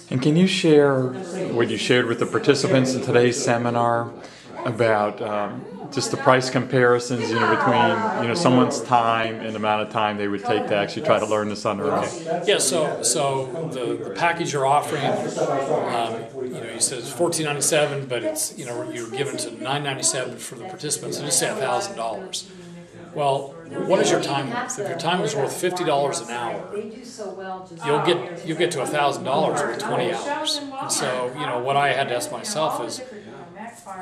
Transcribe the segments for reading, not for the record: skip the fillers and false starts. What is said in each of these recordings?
And can you share what you shared with the participants in today's seminar about just the price comparisons, between someone's time and the amount of time they would take to actually try to learn this on their own? Yeah, so the package you're offering, you said it's $14.97, but it's you're given to $9.97 for the participants, so just say $1,000. Well, what is your time worth? If your time is worth $50 an hour, you'll get to $1,000 with 20 hours. And so what I had to ask myself is,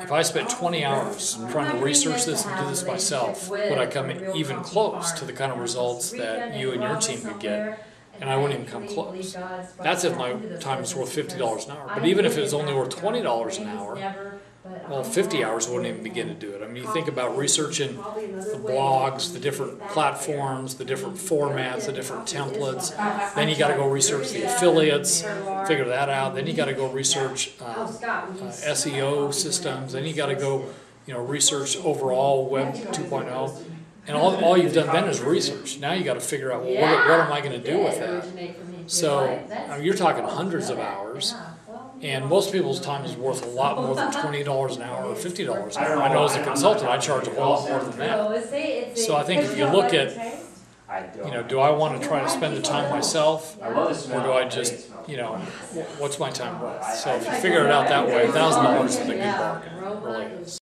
if I spent 20 hours trying to research this and do this myself, would I come even close to the kind of results that you and your team could get? And I wouldn't even come close. That's if my time is worth $50 an hour. But even if it was only worth $20 an hour, well, 50 hours wouldn't even begin to do it. I mean, you think about researching the blogs, the different platforms, the different formats, the different templates. Then you got to go research the affiliates, figure that out. Then you got to go research SEO systems. Then you got to go, research overall Web 2.0. And all you've done then is research. Now you got to figure out, well, what am I going to do with that? So you're talking hundreds of hours. And most people's time is worth a lot more than $20 an hour or $50 an hour. I know as a consultant, I charge a whole lot more than that. So I think if you look at, do I want to try to spend the time myself, or do I just, what's my time worth? So if you figure it out that way, $1,000 is a good bargain, it really is.